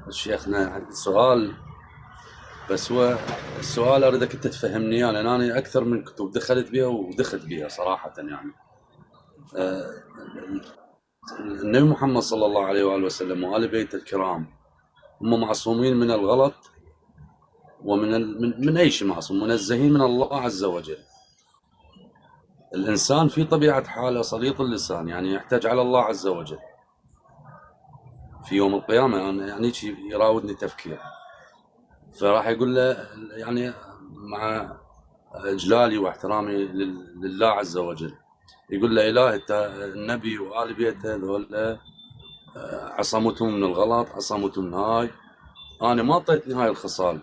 شيخنا عندي سؤال، بس هو السؤال اريدك انت تفهمني اياه، لان انا اكثر من كتب دخلت بها ودخت بها صراحه يعني. إن شاء الله. النبي محمد صلى الله عليه واله وسلم وال بيت الكرام هم معصومين من الغلط، ومن من اي شيء معصوم، منزهين من الله عز وجل. الانسان في طبيعه حاله سليط اللسان، يعني يحتاج على الله عز وجل في يوم القيامه. انا يعني شيء يراودني تفكير، فراح يقول له يعني مع اجلالي واحترامي لله عز وجل، يقول له اله انت النبي وال بيته ذولا عصمتهم من الغلط، عصمتهم من هاي، انا ما اعطيتني هاي الخصال،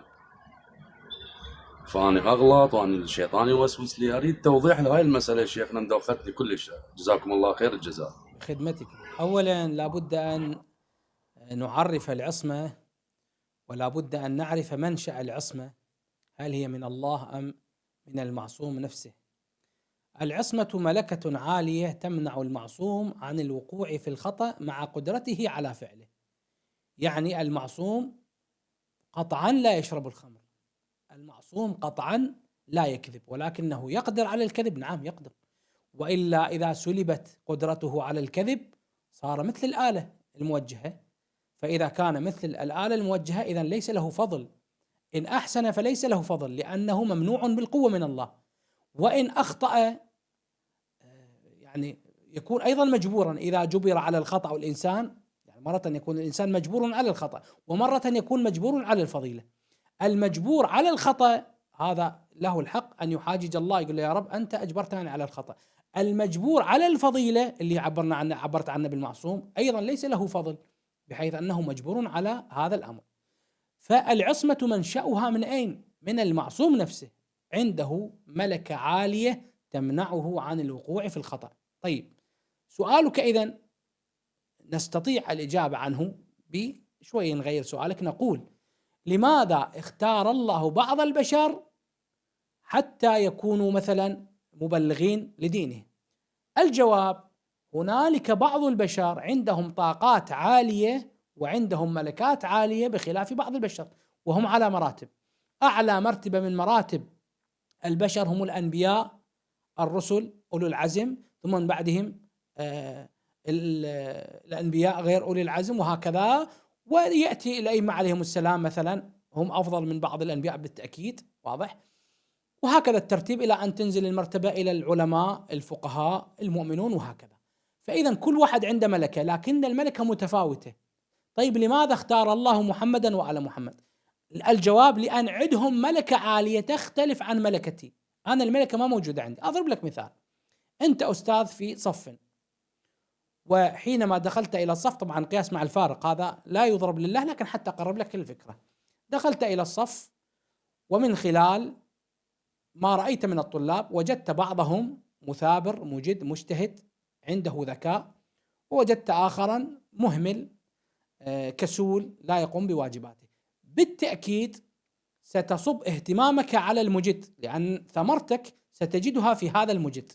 فاني اغلط واني الشيطان يوسوس لي. اريد توضيح لهاي المساله شيخنا، مدوختني كلش. جزاكم الله خير الجزاء. بخدمتكم. أولا لابد أن نعرف العصمة، ولا بد أن نعرف منشأ العصمة، هل هي من الله أم من المعصوم نفسه. العصمة ملكة عالية تمنع المعصوم عن الوقوع في الخطأ مع قدرته على فعله. يعني المعصوم قطعا لا يشرب الخمر، المعصوم قطعا لا يكذب، ولكنه يقدر على الكذب، نعم يقدر، وإلا إذا سلبت قدرته على الكذب صار مثل الآلة الموجهة. فإذا كان مثل الآلة الموجهة إذن ليس له فضل، إن أحسن فليس له فضل لأنه ممنوع بالقوة من الله، وإن أخطأ يعني يكون أيضا مجبورا. إذا جبر على الخطأ الإنسان، يعني مرة يكون الإنسان مجبور على الخطأ، ومرة يكون مجبور على الفضيلة. المجبور على الخطأ هذا له الحق أن يحاجج الله، يقول له يا رب أنت أجبرتني على الخطأ. المجبور على الفضيلة اللي عبرت عنه بالمعصوم أيضا ليس له فضل، بحيث أنه مجبور على هذا الأمر. فالعصمة منشأها من أين؟ من المعصوم نفسه، عنده ملكة عالية تمنعه عن الوقوع في الخطأ. طيب، سؤالك إذن نستطيع الإجابة عنه بشوي نغير سؤالك، نقول لماذا اختار الله بعض البشر حتى يكونوا مثلا مبلغين لدينه؟ الجواب: هنالك بعض البشر عندهم طاقات عالية وعندهم ملكات عالية بخلاف بعض البشر، وهم على مراتب. أعلى مرتبة من مراتب البشر هم الأنبياء، الرسل أولو العزم، ثم من بعدهم الأنبياء غير أولي العزم، وهكذا. ويأتي الأئمة عليهم السلام مثلا، هم أفضل من بعض الأنبياء بالتأكيد، واضح؟ وهكذا الترتيب إلى أن تنزل المرتبة إلى العلماء، الفقهاء، المؤمنون، وهكذا. فإذا كل واحد عنده ملكة، لكن الملكة متفاوتة. طيب، لماذا اختار الله محمدا وآل محمد؟ الجواب: لأن عندهم ملكة عالية تختلف عن ملكتي. أنا الملكة ما موجودة عندي. أضرب لك مثال: أنت أستاذ في صف، وحينما دخلت إلى الصف، طبعا قياس مع الفارق هذا لا يضرب لله، لكن حتى أقرب لك الفكرة. دخلت إلى الصف، ومن خلال ما رأيت من الطلاب وجدت بعضهم مثابر مجد مجتهد عنده ذكاء، ووجدت آخرا مهمل كسول لا يقوم بواجباته. بالتأكيد ستصب اهتمامك على المجد، لأن ثمرتك ستجدها في هذا المجد،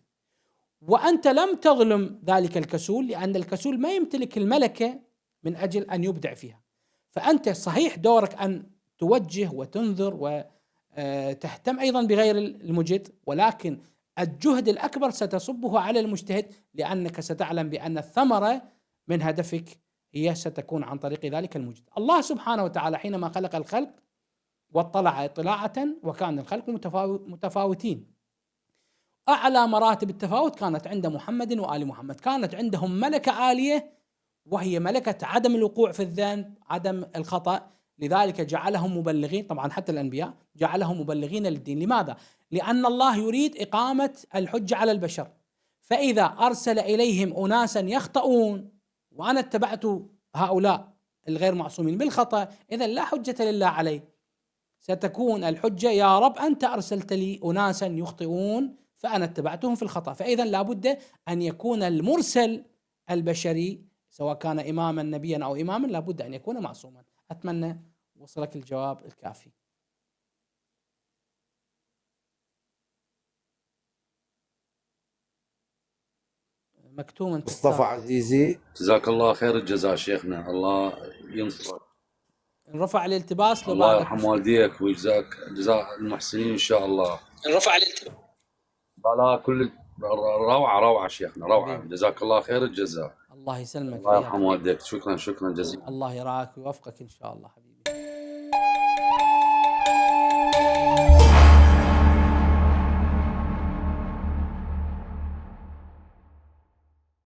وأنت لم تظلم ذلك الكسول، لأن الكسول ما يمتلك الملكة من أجل أن يبدع فيها. فأنت صحيح دورك أن توجه وتنذر وتهتم أيضا بغير المجد، ولكن الجهد الأكبر ستصبه على المجتهد، لأنك ستعلم بأن الثمرة من هدفك هي ستكون عن طريق ذلك المجد. الله سبحانه وتعالى حينما خلق الخلق واطلع اطلاعة، وكان الخلق متفاوتين. أعلى مراتب التفاوت كانت عند محمد وآل محمد، كانت عندهم ملكة عالية، وهي ملكة عدم الوقوع في الذنب، عدم الخطأ. لذلك جعلهم مبلغين، طبعا حتى الأنبياء جعلهم مبلغين للدين. لماذا؟ لأن الله يريد إقامة الحجة على البشر، فإذا أرسل إليهم أناسا يخطئون وأنا اتبعت هؤلاء الغير معصومين بالخطأ، إذا لا حجة لله علي، ستكون الحجة يا رب أنت أرسلت لي أناسا يخطئون فأنا اتبعتهم في الخطأ. فإذا لابد أن يكون المرسل البشري، سواء كان إماما نبيا أو إماما، لابد أن يكون معصوما. أتمنى وصلك الجواب الكافي. مكتوم أنت مصطفى أستاذ. عزيزي. جزاك الله خير الجزاء شيخنا، الله ينصرك. رفع الالتباس لو الله بعدك يرحم مشكلة. والديك ويجزاك جزاء المحسنين ان شاء الله. رفع الالتباس. لا كل روعه شيخنا، روعه، حبيبي. جزاك الله خير الجزاء. الله يسلمك، الله حياك يرحم الله. والديك، شكرا جزيلا. الله يراك ويوفقك ان شاء الله حبيبي.